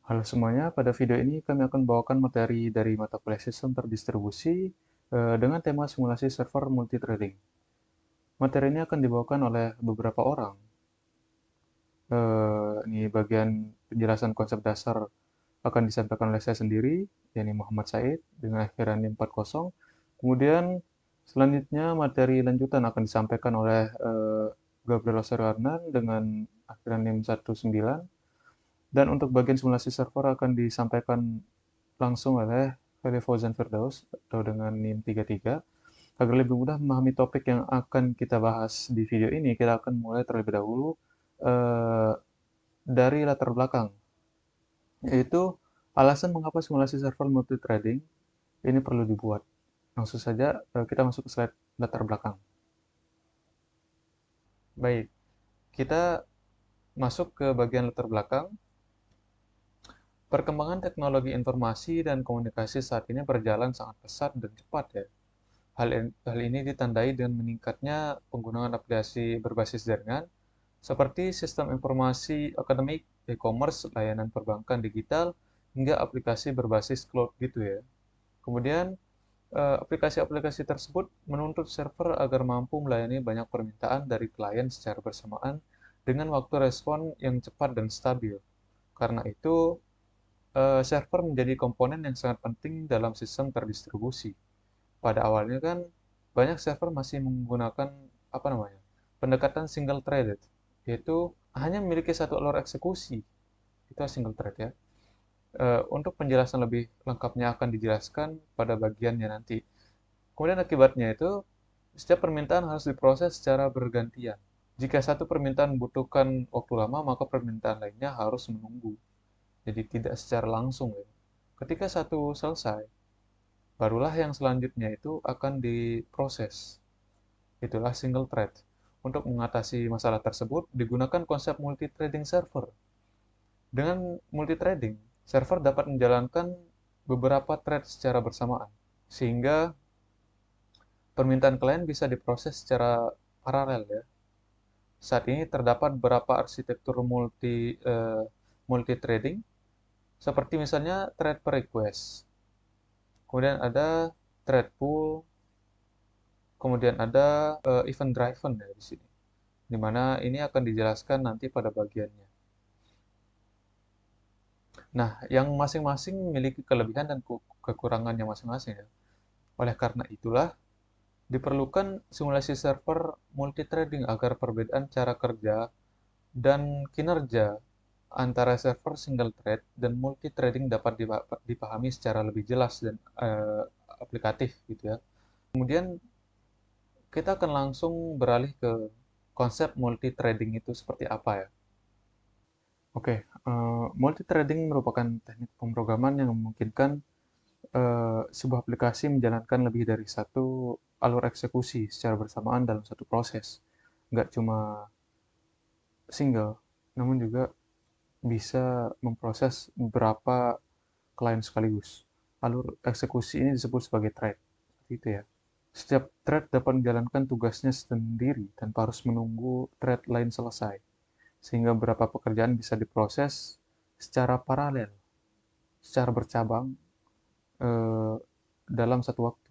Halo semuanya, pada video ini kami akan membawakan materi dari mata kuliah sistem terdistribusi dengan tema simulasi server multithreading. Materi ini akan dibawakan oleh beberapa orang. Ini bagian penjelasan konsep dasar akan disampaikan oleh saya sendiri, yakni Muhammad Said dengan akhiran NIM 40. Kemudian selanjutnya materi lanjutan akan disampaikan oleh Gabriel Osorio Arnan dengan akhiran NIM 19. Dan untuk bagian simulasi server akan disampaikan langsung oleh Feli Fauzan Firdaus atau dengan NIM 33. Agar lebih mudah memahami topik yang akan kita bahas di video ini, kita akan mulai terlebih dahulu eh, dari latar belakang, yaitu alasan mengapa simulasi server multithreading ini perlu dibuat. Langsung saja kita masuk ke slide latar belakang. Baik, kita masuk ke bagian latar belakang. Perkembangan teknologi informasi dan komunikasi saat ini berjalan sangat pesat dan cepat ya. Hal ini ditandai dengan meningkatnya penggunaan aplikasi berbasis jaringan seperti sistem informasi akademik, e-commerce, layanan perbankan digital, hingga aplikasi berbasis cloud gitu ya. Kemudian, aplikasi-aplikasi tersebut menuntut server agar mampu melayani banyak permintaan dari klien secara bersamaan dengan waktu respon yang cepat dan stabil. Karena itu, server menjadi komponen yang sangat penting dalam sistem terdistribusi. Pada awalnya kan banyak server masih menggunakan apa namanya? Pendekatan single threaded, yaitu hanya memiliki satu alur eksekusi. Itu single thread ya. Untuk penjelasan lebih lengkapnya akan dijelaskan pada bagiannya nanti. Kemudian akibatnya itu setiap permintaan harus diproses secara bergantian. Jika satu permintaan membutuhkan waktu lama, maka permintaan lainnya harus menunggu. Jadi tidak secara langsung ya. Ketika satu selesai, barulah yang selanjutnya itu akan diproses. Itulah single thread. Untuk mengatasi masalah tersebut, digunakan konsep multi-threading server. Dengan multi-threading, server dapat menjalankan beberapa thread secara bersamaan, sehingga permintaan klien bisa diproses secara paralel ya. Saat ini terdapat beberapa arsitektur multi-threading, seperti misalnya thread per request. Kemudian ada thread pool, kemudian ada event driven ya di sini. Di mana ini akan dijelaskan nanti pada bagiannya. Nah, yang masing-masing memiliki kelebihan dan kekurangannya masing-masing ya. Oleh karena itulah, diperlukan simulasi server multithreading agar perbedaan cara kerja dan kinerja antara server single thread dan multithreading dapat dipahami secara lebih jelas dan aplikatif gitu ya. Kemudian kita akan langsung beralih ke konsep multithreading itu seperti apa ya. Oke, multithreading merupakan teknik pemrograman yang memungkinkan sebuah aplikasi menjalankan lebih dari satu alur eksekusi secara bersamaan dalam satu proses. Nggak cuma single, namun juga bisa memproses beberapa klien sekaligus. Alur eksekusi ini disebut sebagai thread. Seperti itu ya. Setiap thread dapat menjalankan tugasnya sendiri tanpa harus menunggu thread lain selesai, sehingga beberapa pekerjaan bisa diproses secara paralel, secara bercabang eh, dalam satu waktu.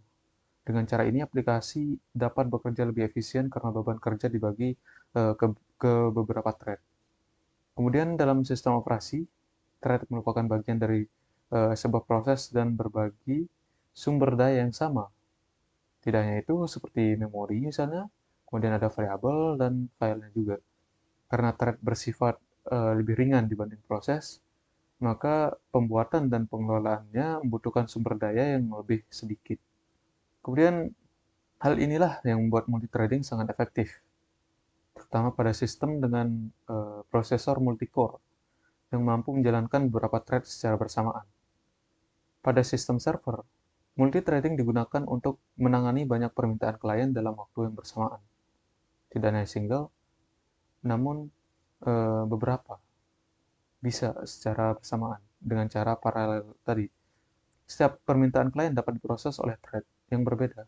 Dengan cara ini, aplikasi dapat bekerja lebih efisien karena beban kerja dibagi ke beberapa thread. Kemudian dalam sistem operasi, thread merupakan bagian dari sebuah proses dan berbagi sumber daya yang sama. Tidak hanya itu, seperti memori misalnya, kemudian ada variabel dan filenya juga. Karena thread bersifat lebih ringan dibanding proses, maka pembuatan dan pengelolaannya membutuhkan sumber daya yang lebih sedikit. Kemudian hal inilah yang membuat multithreading sangat efektif, terutama pada sistem dengan prosesor multicore yang mampu menjalankan beberapa thread secara bersamaan. Pada sistem server, multithreading digunakan untuk menangani banyak permintaan klien dalam waktu yang bersamaan. Tidak hanya single, namun beberapa bisa secara bersamaan dengan cara paralel tadi. Setiap permintaan klien dapat diproses oleh thread yang berbeda.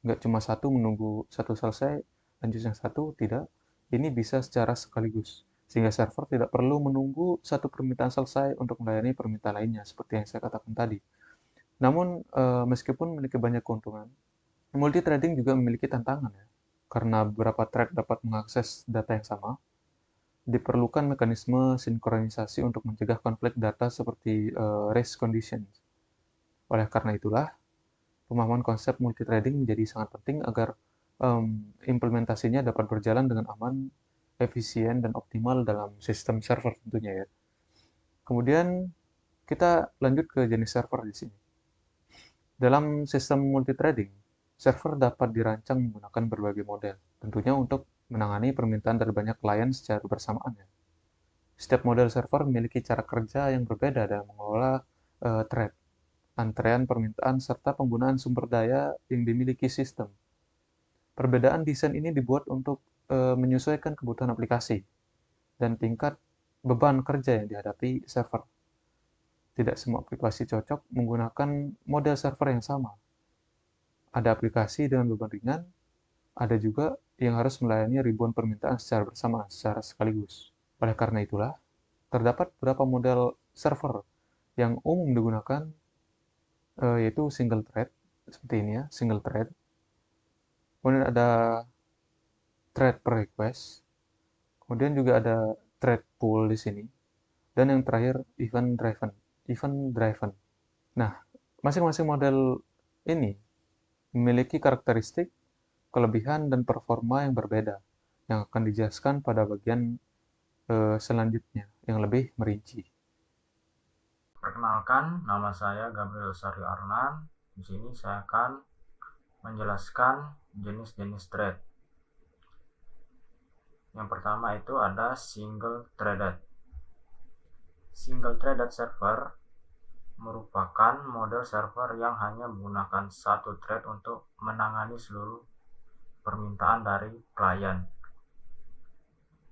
Nggak cuma satu menunggu satu selesai, lanjut yang satu, tidak. Ini bisa secara sekaligus, sehingga server tidak perlu menunggu satu permintaan selesai untuk melayani permintaan lainnya, seperti yang saya katakan tadi. Namun, meskipun memiliki banyak keuntungan, multithreading juga memiliki tantangan ya. Karena beberapa thread dapat mengakses data yang sama, diperlukan mekanisme sinkronisasi untuk mencegah konflik data seperti race conditions. Oleh karena itulah, pemahaman konsep multithreading menjadi sangat penting agar implementasinya dapat berjalan dengan aman, efisien, dan optimal dalam sistem server tentunya ya. Kemudian kita lanjut ke jenis server di sini. Dalam sistem multithreading, server dapat dirancang menggunakan berbagai model, tentunya untuk menangani permintaan dari banyak klien secara bersamaan ya. Setiap model server memiliki cara kerja yang berbeda dalam mengelola thread, antrean permintaan, serta penggunaan sumber daya yang dimiliki sistem. Perbedaan desain ini dibuat untuk menyesuaikan kebutuhan aplikasi dan tingkat beban kerja yang dihadapi server. Tidak semua aplikasi cocok menggunakan model server yang sama. Ada aplikasi dengan beban ringan, ada juga yang harus melayani ribuan permintaan secara bersamaan, secara sekaligus. Oleh karena itulah, terdapat beberapa model server yang umum digunakan, yaitu single thread, seperti ini ya, single thread. Kemudian ada thread per request. Kemudian juga ada thread pool di sini. Dan yang terakhir event driven. Event driven. Nah, masing-masing model ini memiliki karakteristik, kelebihan, dan performa yang berbeda yang akan dijelaskan pada bagian selanjutnya yang lebih merinci. Perkenalkan, nama saya Gabriel Sari Arnan. Di sini saya akan menjelaskan jenis-jenis thread. Yang pertama itu ada single threaded. Single threaded server merupakan model server yang hanya menggunakan satu thread untuk menangani seluruh permintaan dari klien.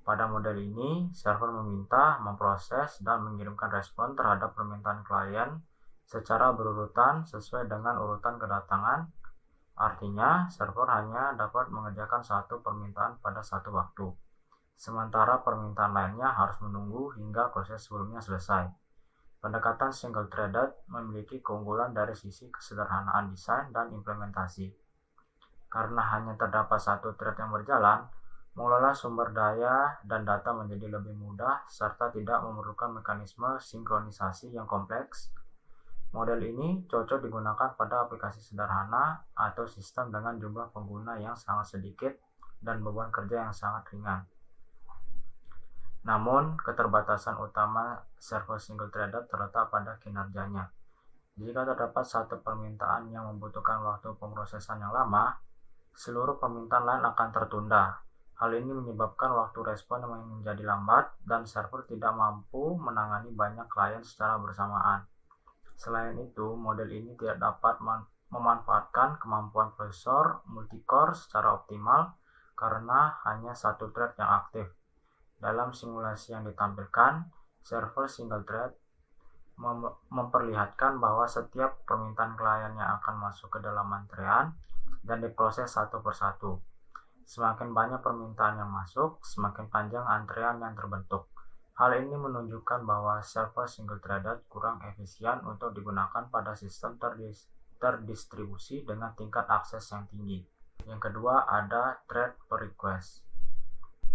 Pada model ini, server meminta, memproses, dan mengirimkan respon terhadap permintaan klien secara berurutan sesuai dengan urutan kedatangan. Artinya, server hanya dapat mengerjakan satu permintaan pada satu waktu, sementara permintaan lainnya harus menunggu hingga proses sebelumnya selesai. Pendekatan single-threaded memiliki keunggulan dari sisi kesederhanaan desain dan implementasi. Karena hanya terdapat satu thread yang berjalan, mengelola sumber daya dan data menjadi lebih mudah serta tidak memerlukan mekanisme sinkronisasi yang kompleks. Model ini cocok digunakan pada aplikasi sederhana atau sistem dengan jumlah pengguna yang sangat sedikit dan beban kerja yang sangat ringan. Namun, keterbatasan utama server single-threaded terletak pada kinerjanya. Jika terdapat satu permintaan yang membutuhkan waktu pemrosesan yang lama, seluruh permintaan lain akan tertunda. Hal ini menyebabkan waktu respon menjadi lambat dan server tidak mampu menangani banyak klien secara bersamaan. Selain itu, model ini tidak dapat memanfaatkan kemampuan prosesor multi-core secara optimal karena hanya satu thread yang aktif. Dalam simulasi yang ditampilkan, server single thread memperlihatkan bahwa setiap permintaan klien yang akan masuk ke dalam antrean dan diproses satu persatu. Semakin banyak permintaan yang masuk, semakin panjang antrean yang terbentuk. Hal ini menunjukkan bahwa server single-threaded kurang efisien untuk digunakan pada sistem terdistribusi dengan tingkat akses yang tinggi. Yang kedua ada thread per request.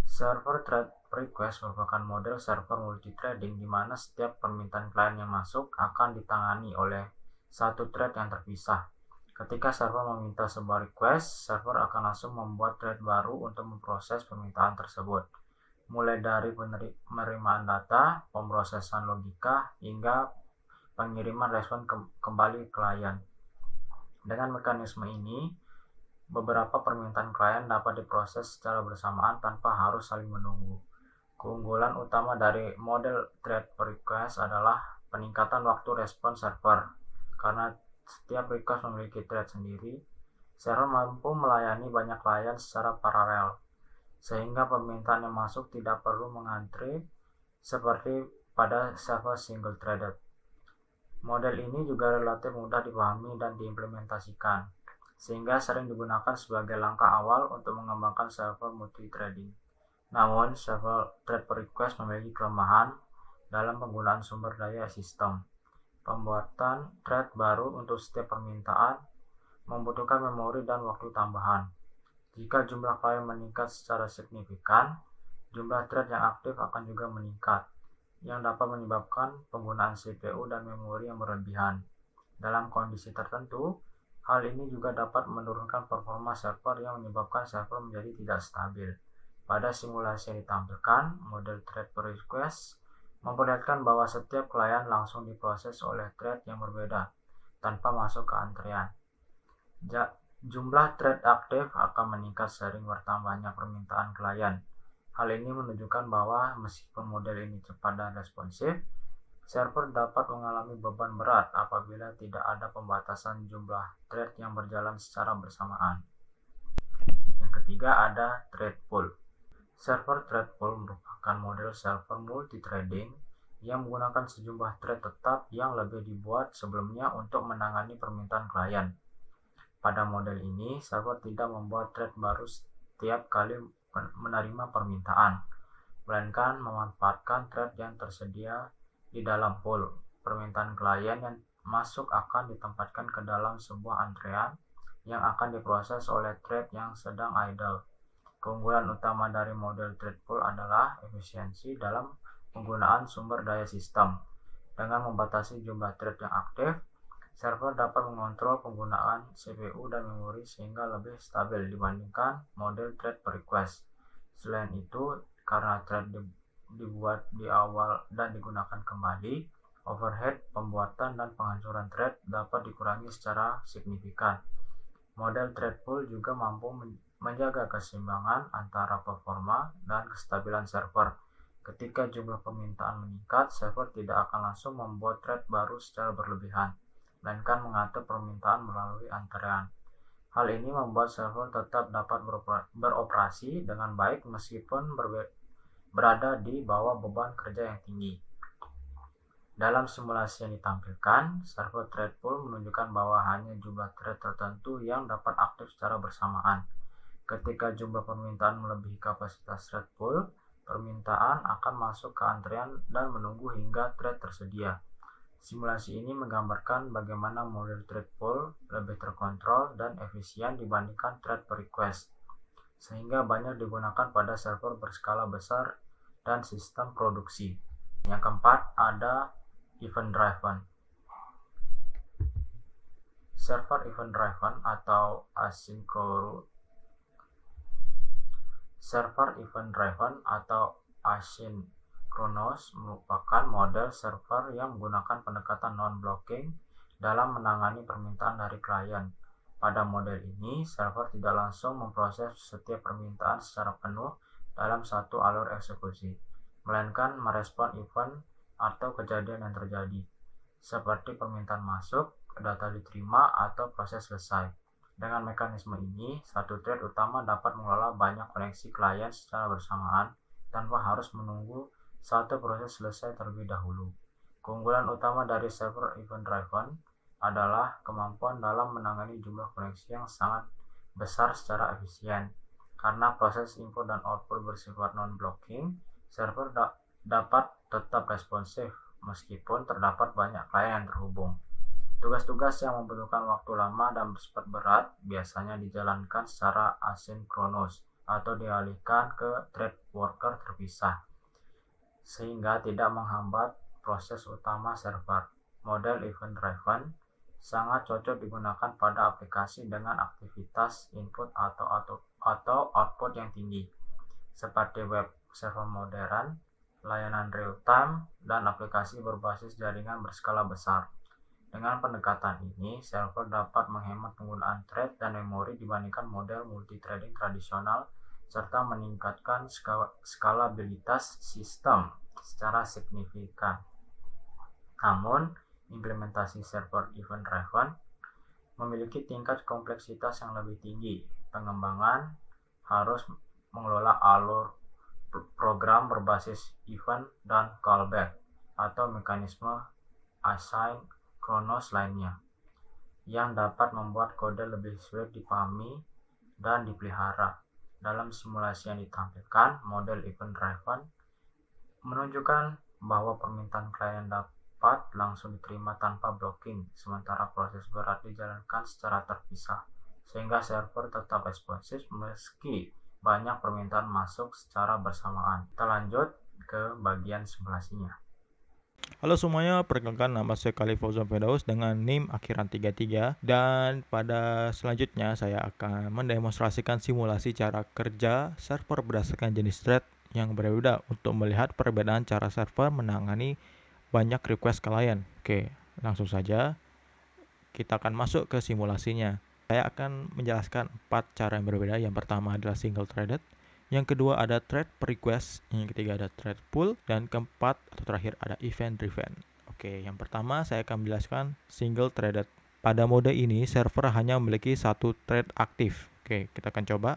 Server thread per request merupakan model server multithreading di mana setiap permintaan klien yang masuk akan ditangani oleh satu thread yang terpisah. Ketika server meminta sebuah request, server akan langsung membuat thread baru untuk memproses permintaan tersebut. Mulai dari penerimaan data, pemrosesan logika, hingga pengiriman respon kembali ke klien. Dengan mekanisme ini, beberapa permintaan klien dapat diproses secara bersamaan tanpa harus saling menunggu. Keunggulan utama dari model thread per request adalah peningkatan waktu respon server. Karena setiap request memiliki thread sendiri, server mampu melayani banyak klien secara paralel, sehingga permintaan yang masuk tidak perlu mengantri seperti pada server single-threaded. Model ini juga relatif mudah dipahami dan diimplementasikan, sehingga sering digunakan sebagai langkah awal untuk mengembangkan server multithreading. Namun, server thread per request memiliki kelemahan dalam penggunaan sumber daya sistem. Pembuatan thread baru untuk setiap permintaan membutuhkan memori dan waktu tambahan. Jika jumlah klien meningkat secara signifikan, jumlah thread yang aktif akan juga meningkat, yang dapat menyebabkan penggunaan CPU dan memori yang berlebihan. Dalam kondisi tertentu, hal ini juga dapat menurunkan performa server yang menyebabkan server menjadi tidak stabil. Pada simulasi yang ditampilkan, model thread per request memperlihatkan bahwa setiap klien langsung diproses oleh thread yang berbeda tanpa masuk ke antrean. Jumlah thread aktif akan meningkat sering bertambahnya permintaan klien. Hal ini menunjukkan bahwa meskipun model ini cepat dan responsif, server dapat mengalami beban berat apabila tidak ada pembatasan jumlah thread yang berjalan secara bersamaan. Yang ketiga ada thread pool. Server thread pool merupakan model server multithreading yang menggunakan sejumlah thread tetap yang lebih dibuat sebelumnya untuk menangani permintaan klien. Pada model ini, server tidak membuat thread baru setiap kali menerima permintaan, melainkan memanfaatkan thread yang tersedia di dalam pool. Permintaan klien yang masuk akan ditempatkan ke dalam sebuah antrean yang akan diproses oleh thread yang sedang idle. Keunggulan utama dari model thread pool adalah efisiensi dalam penggunaan sumber daya sistem. Dengan membatasi jumlah thread yang aktif, server dapat mengontrol penggunaan CPU dan memori sehingga lebih stabil dibandingkan model thread per request. Selain itu, karena thread dibuat di awal dan digunakan kembali, overhead pembuatan dan penghancuran thread dapat dikurangi secara signifikan. Model thread pool juga mampu menjaga keseimbangan antara performa dan kestabilan server. Ketika jumlah permintaan meningkat, server tidak akan langsung membuat thread baru secara berlebihan, melainkan mengatur permintaan melalui antrean. Hal ini membuat server tetap dapat beroperasi dengan baik meskipun berada di bawah beban kerja yang tinggi. Dalam simulasi yang ditampilkan, server thread pool menunjukkan bahwa hanya jumlah thread tertentu yang dapat aktif secara bersamaan. Ketika jumlah permintaan melebihi kapasitas thread pool, permintaan akan masuk ke antrean dan menunggu hingga thread tersedia. Simulasi ini menggambarkan bagaimana model thread pool lebih terkontrol dan efisien dibandingkan thread per request, sehingga banyak digunakan pada server berskala besar dan sistem produksi. Yang keempat ada event driven. Server event driven atau asynchronous merupakan model server yang menggunakan pendekatan non-blocking dalam menangani permintaan dari klien. Pada model ini, server tidak langsung memproses setiap permintaan secara penuh dalam satu alur eksekusi, melainkan merespon event atau kejadian yang terjadi, seperti permintaan masuk, data diterima, atau proses selesai. Dengan mekanisme ini, satu thread utama dapat mengelola banyak koneksi klien secara bersamaan tanpa harus menunggu satu proses selesai terlebih dahulu. Keunggulan utama dari server event driven adalah kemampuan dalam menangani jumlah koneksi yang sangat besar secara efisien. Karena proses input dan output bersifat non-blocking, server dapat tetap responsif meskipun terdapat banyak klien yang terhubung. Tugas-tugas yang membutuhkan waktu lama dan bersifat berat biasanya dijalankan secara asinkronus atau dialihkan ke thread worker terpisah, sehingga tidak menghambat proses utama server. Model event driven sangat cocok digunakan pada aplikasi dengan aktivitas input atau output yang tinggi, seperti web server modern, layanan real-time, dan aplikasi berbasis jaringan berskala besar. Dengan pendekatan ini, server dapat menghemat penggunaan thread dan memori dibandingkan model multithreading tradisional serta meningkatkan skalabilitas sistem secara signifikan. Namun, implementasi server event driven memiliki tingkat kompleksitas yang lebih tinggi. Pengembangan harus mengelola alur program berbasis event dan callback atau mekanisme asynchronous lainnya yang dapat membuat kode lebih sulit dipahami dan dipelihara. Dalam simulasi yang ditampilkan, model event-driven menunjukkan bahwa permintaan klien dapat langsung diterima tanpa blocking, sementara proses berat dijalankan secara terpisah, sehingga server tetap responsif meski banyak permintaan masuk secara bersamaan. Kita lanjut ke bagian simulasinya. Halo semuanya, perkenalkan nama saya Khalif Fauzan Firdaus dengan NIM akhiran 33, dan pada selanjutnya saya akan mendemonstrasikan simulasi cara kerja server berdasarkan jenis thread yang berbeda untuk melihat perbedaan cara server menangani banyak request klien. Oke, langsung saja kita akan masuk ke simulasinya. Saya akan menjelaskan 4 cara yang berbeda. Yang pertama adalah single threaded, yang kedua ada thread per request, yang ketiga ada thread pool, dan keempat atau terakhir ada event driven. Oke, yang pertama saya akan menjelaskan single threaded. Pada mode ini server hanya memiliki satu thread aktif. Oke, kita akan coba.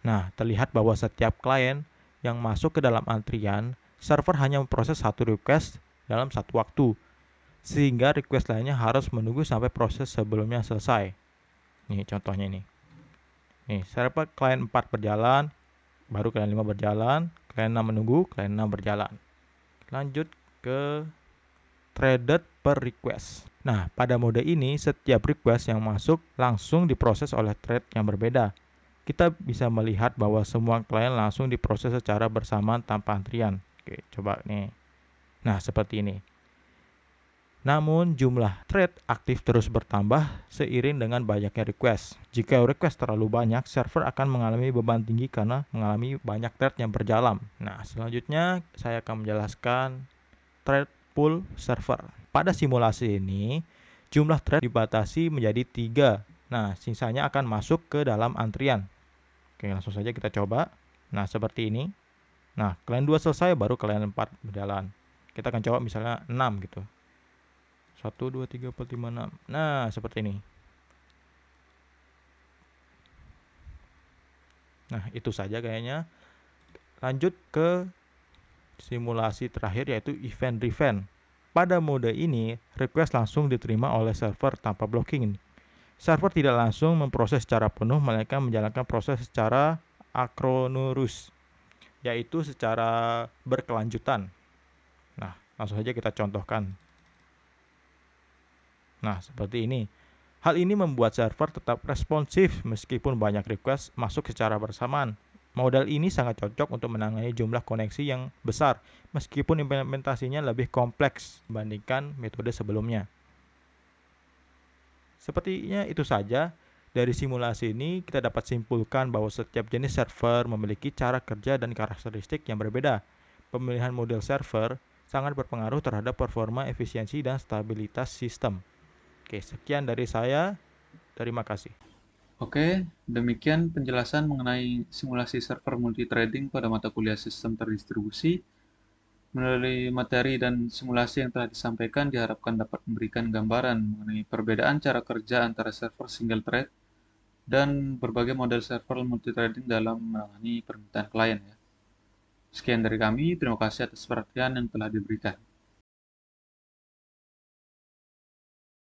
Nah, terlihat bahwa setiap klien yang masuk ke dalam antrian, server hanya memproses satu request dalam satu waktu, sehingga request lainnya harus menunggu sampai proses sebelumnya selesai. Nih contohnya ini. Nih, server klien 4 berjalan, baru klien 5 berjalan, klien 6 menunggu, klien 6 berjalan. Lanjut ke threaded per request. Nah, pada mode ini setiap request yang masuk langsung diproses oleh thread yang berbeda. Kita bisa melihat bahwa semua klien langsung diproses secara bersamaan tanpa antrian. Oke, coba nih. Nah, seperti ini. Namun jumlah thread aktif terus bertambah seiring dengan banyaknya request. Jika request terlalu banyak, server akan mengalami beban tinggi karena mengalami banyak thread yang berjalan. Nah, selanjutnya saya akan menjelaskan thread pool server. Pada simulasi ini, jumlah thread dibatasi menjadi 3. Nah, sisanya akan masuk ke dalam antrian. Oke, langsung saja kita coba. Nah, seperti ini. Nah, klien 2 selesai, baru klien 4 berjalan. Kita akan coba misalnya 6 gitu. 1, 2, 3, 4, 5, 6. Nah, seperti ini. Nah, itu saja kayaknya. Lanjut ke simulasi terakhir, yaitu event driven. Pada mode ini, request langsung diterima oleh server tanpa blocking. Server tidak langsung memproses secara penuh, melainkan menjalankan proses secara akronorus, yaitu secara berkelanjutan. Nah, langsung saja kita contohkan. Nah, seperti ini. Hal ini membuat server tetap responsif meskipun banyak request masuk secara bersamaan. Model ini sangat cocok untuk menangani jumlah koneksi yang besar, meskipun implementasinya lebih kompleks dibandingkan metode sebelumnya. Sepertinya itu saja. Dari simulasi ini, kita dapat simpulkan bahwa setiap jenis server memiliki cara kerja dan karakteristik yang berbeda. Pemilihan model server sangat berpengaruh terhadap performa, efisiensi, dan stabilitas sistem. Oke, sekian dari saya. Terima kasih. Oke, demikian penjelasan mengenai simulasi server multithreading pada mata kuliah sistem terdistribusi. Melalui materi dan simulasi yang telah disampaikan diharapkan dapat memberikan gambaran mengenai perbedaan cara kerja antara server single thread dan berbagai model server multithreading dalam menangani permintaan klien. Sekian dari kami, terima kasih atas perhatian yang telah diberikan.